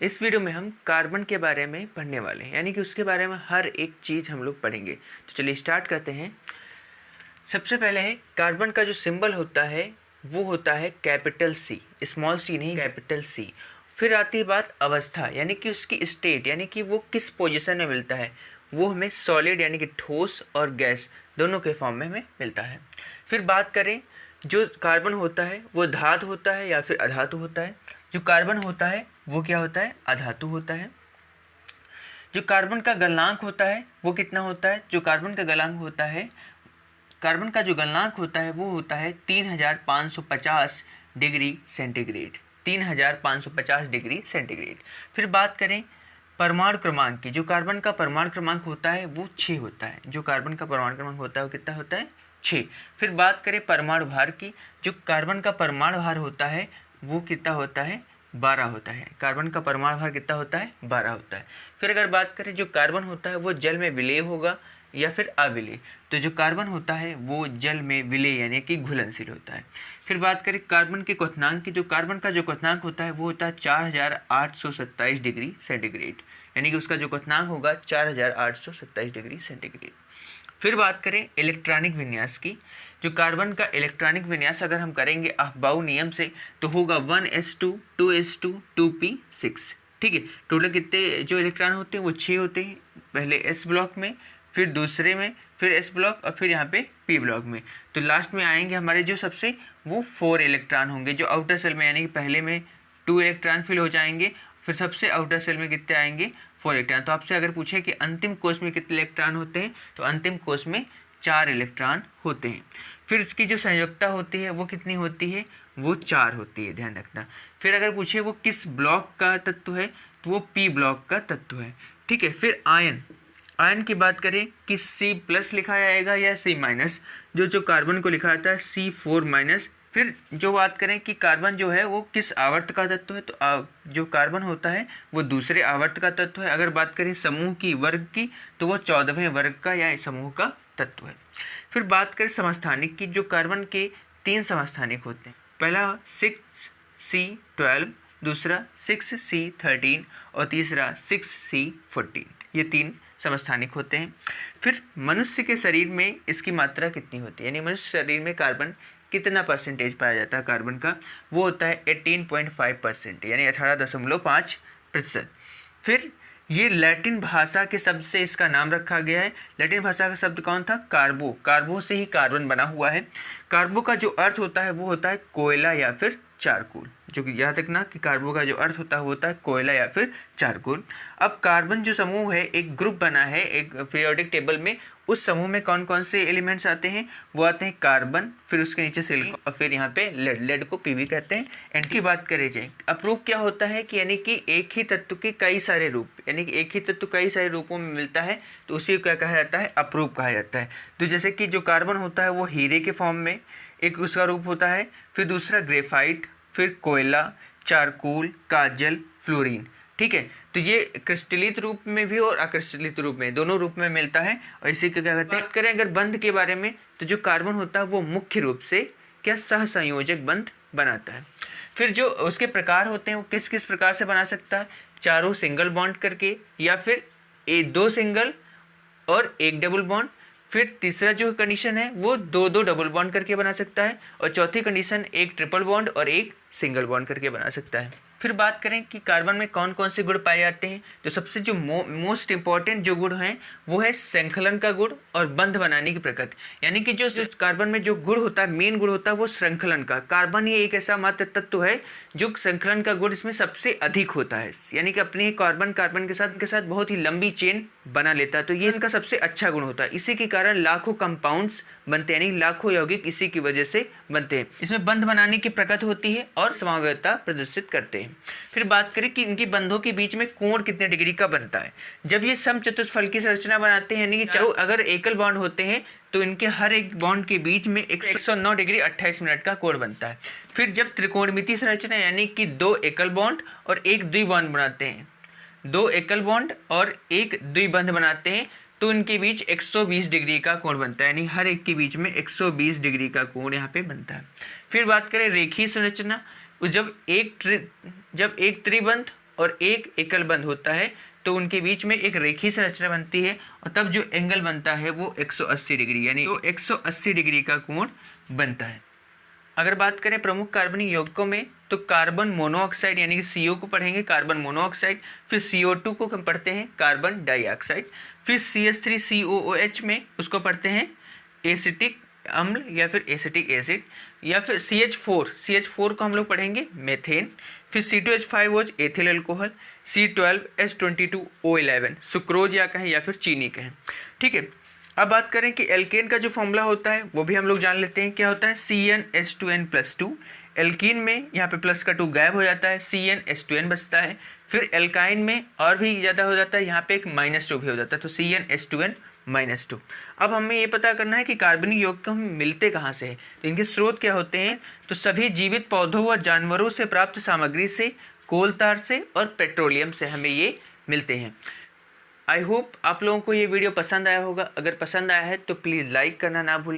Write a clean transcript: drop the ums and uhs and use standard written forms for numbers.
इस वीडियो में हम कार्बन के बारे में पढ़ने वाले हैं, यानी कि उसके बारे में हर एक चीज़ हम लोग पढ़ेंगे। तो चलिए स्टार्ट करते हैं। सबसे पहले है कार्बन का जो सिंबल होता है वो होता है कैपिटल सी, स्मॉल सी नहीं, कैपिटल सी। फिर आती है बात अवस्था, यानी कि उसकी स्टेट, यानी कि वो किस पोजीशन में मिलता है। वो हमें सॉलिड यानी कि ठोस और गैस दोनों के फॉर्म में हमें मिलता है। फिर बात करें, जो कार्बन होता है वो धातु होता है या फिर अधातु होता है। जो कार्बन होता है वो क्या होता है, अधातु होता है। जो कार्बन का गलनांक होता है वो कितना होता है, जो कार्बन का गलनांक होता है, कार्बन का जो गलनांक होता है वो होता है 3550 डिग्री सेंटीग्रेड, 3550 डिग्री सेंटीग्रेड। फिर बात करें परमाणु क्रमांक की, जो कार्बन का परमाणु क्रमांक होता है वो 6 होता है। जो कार्बन का परमाणु क्रमांक होता है वो कितना होता है, 6। फिर बात करें परमाणु भार की, जो कार्बन का परमाणु भार होता है वो कितना होता है, 12 होता है। कार्बन का परमाणु भार कितना होता है, 12 होता है। फिर अगर बात करें जो कार्बन होता है वो जल में विलेय होगा या फिर अविलेय, तो जो कार्बन होता है वो जल में विलेय यानी कि घुलनशील होता है। फिर बात करें कार्बन के क्वथनांक की, जो कार्बन का जो क्वथनांक होता है वो होता है 4827 डिग्री सेंटीग्रेड, यानी कि उसका जो क्वथनांक होगा 4827 डिग्री सेंटीग्रेड। फिर बात करें इलेक्ट्रॉनिक विन्यास की, जो कार्बन का इलेक्ट्रॉनिक विन्यास अगर हम करेंगे अफबाउ नियम से तो होगा 1s2 2s2 2p6। ठीक है, टोटल कितने जो इलेक्ट्रॉन होते हैं वो 6 होते हैं, पहले एस ब्लॉक में, फिर दूसरे में, फिर एस ब्लॉक और फिर यहाँ पे पी ब्लॉक में। तो लास्ट में आएंगे हमारे जो सबसे वो 4 इलेक्ट्रॉन होंगे जो आउटर सेल में, यानी कि पहले में 2 इलेक्ट्रॉन फिल हो जाएंगे, फिर सबसे आउटर सेल में कितने आएंगे, 4 इलेक्ट्रॉन। तो आपसे अगर पूछे कि अंतिम कोश में कितने इलेक्ट्रॉन होते हैं, तो अंतिम कोश में 4 इलेक्ट्रॉन होते हैं। फिर इसकी जो संयोजकता होती है वो कितनी होती है, वो 4 होती है, ध्यान रखना। फिर अगर पूछे वो किस ब्लॉक का तत्व है, तो वो पी ब्लॉक का तत्व है। ठीक है। फिर आयन, आयन की बात करें कि C+ लिखा जाएगा या C-, जो कार्बन को लिखा जाता है C4-। फिर जो बात करें कि कार्बन जो है वो किस आवर्त का तत्व है, तो जो कार्बन होता है वो दूसरे आवर्त का तत्व है। अगर बात करें समूह की, वर्ग की, तो वो 14वें वर्ग का या समूह का तत्व है। फिर बात करें समस्थानिक की, जो कार्बन के 3 समस्थानिक होते हैं। पहला 6C12, दूसरा 6C13 और तीसरा 6C14। ये 3 समस्थानिक होते हैं। फिर मनुष्य के शरीर में इसकी मात्रा कितनी होती है, यानी मनुष्य शरीर में कार्बन कितना परसेंटेज पाया जाता है कार्बन का, वो होता है 18.5%, यानी 18.5%। फिर ये लैटिन भाषा के शब्द से इसका नाम रखा गया है। लैटिन भाषा का शब्द कौन था, कार्बो, कार्बो से ही कार्बन बना हुआ है। कार्बो का जो अर्थ होता है वो होता है कोयला या फिर चारकोल, जो कि याद रखना कि कार्बो का जो अर्थ होता है वो होता है कोयला या फिर चारकोल। अब कार्बन जो समूह है, एक ग्रुप बना है एक पीरियोडिक टेबल में, उस समूह में कौन कौन से एलिमेंट्स आते हैं, वो आते हैं कार्बन, फिर उसके नीचे सिलिकॉन और फिर यहाँ पे लेड, लेड को पीवी कहते हैं। एंड की बात करें जाए, अप्रूप क्या होता है कि यानी कि एक ही तत्व के कई सारे रूप, यानी कि एक ही तत्व कई सारे रूपों में मिलता है, तो उसी को क्या कहा जाता है, अप्रूप कहा जाता है। तो जैसे कि जो कार्बन होता है वो हीरे के फॉर्म में एक उसका रूप होता है, फिर दूसरा ग्रेफाइट, फिर कोयला, चारकोल, काजल, फ्लोरीन। ठीक है, तो ये क्रिस्टलित रूप में भी और अक्रिस्टलित रूप में, दोनों रूप में मिलता है। और इसी को क्या कहते हैं, करें अगर बंध के बारे में, तो जो कार्बन होता है वो मुख्य रूप से क्या सहसंयोजक बंध बनाता है। फिर जो उसके प्रकार होते हैं वो किस किस प्रकार से बना सकता है, चारों सिंगल बॉन्ड करके, या फिर 2 सिंगल और 1 डबल बॉन्ड। फिर तीसरा जो कंडीशन है वो 2 डबल बॉन्ड करके बना सकता है, और चौथी कंडीशन 1 ट्रिपल बॉन्ड और 1 सिंगल बॉन्ड करके बना सकता है। फिर बात करें कि कार्बन में कौन कौन से गुण पाए जाते हैं, तो सबसे जो मोस्ट इंपॉर्टेंट जो गुण हैं वो है श्रृंखलन का गुण और बंध बनाने की प्रकृति। यानी कि जो कार्बन में जो गुण होता है, मेन गुण होता है वो श्रृंखलन का। कार्बन ही एक ऐसा मात्र तत्व है जो श्रृंखलन का गुण इसमें सबसे अधिक होता है, यानी कि अपने कार्बन के साथ बहुत ही लंबी चेन बना लेता है। तो ये इसका सबसे अच्छा गुण होता है। इसी के कारण लाखों कंपाउंड्स बनते हैं, यानी लाखों यौगिक इसी की वजह से बनते हैं। इसमें बंध बनाने की प्रकृति होती है और समावयवता प्रदर्शित करते हैं। फिर बात करें कि इनकी बंधों के बीच में कोण कितने डिग्री का बनता है। जब ये समचतुष्फलक की संरचना बनाते हैं, यानी कि चारों अगर एकल बॉन्ड होते हैं तो इनके हर एक बॉन्ड के बीच में 109 डिग्री 28 मिनट का कोण बनता है। फिर जब त्रिकोणमितीय संरचना यानी कि 2 एकल बॉन्ड और 1 द्विबॉन्ड बनाते हैं, 2 एकल बॉन्ड और 1 द्विबंध बनाते हैं, तो इनके बीच 120 डिग्री का कोण बनता है, यानी हर एक के बीच में 120 डिग्री का कोण यहाँ पे बनता है। फिर बात करें रेखीय संरचना, जब एक त्रिबंध और एक एकल बंध होता है तो उनके बीच में एक रेखीय संरचना बनती है और तब जो एंगल बनता है वो 180 डिग्री यानी तो 180 डिग्री का कोण बनता है। अगर बात करें प्रमुख कार्बनिक यौगिकों में तो कार्बन मोनोऑक्साइड यानी कि CO को पढ़ेंगे कार्बन मोनोऑक्साइड, फिर CO2 को हम पढ़ते हैं कार्बन डाइऑक्साइड, फिर CH3COOH में उसको पढ़ते हैं एसिटिक अम्ल या फिर एसिटिक एसिड, या फिर CH4 को हम लोग पढ़ेंगे मेथेन, फिर C2H5OH ethyl alcohol, C12H22O11 sucrose या कहें या फिर चीनी कहें। ठीक है, अब बात करें कि एल्केन का जो फॉर्मूला होता है वो भी हम लोग जान लेते हैं। क्या होता है CnH2n+2। एल्कीन में यहाँ पे प्लस का 2 गायब हो जाता है, CnH2n बचता है। फिर एल्काइन में और भी ज़्यादा हो जाता है, यहाँ पे एक -2 भी हो जाता है तो CnH2n-2। अब हमें ये पता करना है कि कार्बनिक यौगिक हम मिलते कहाँ से हैं, तो इनके स्रोत क्या होते हैं। तो सभी जीवित पौधों व जानवरों से प्राप्त सामग्री से, कोल तार से और पेट्रोलियम से हमें ये मिलते हैं। आई होप आप लोगों को ये वीडियो पसंद आया होगा। अगर पसंद आया है तो प्लीज़ लाइक करना ना भूलें।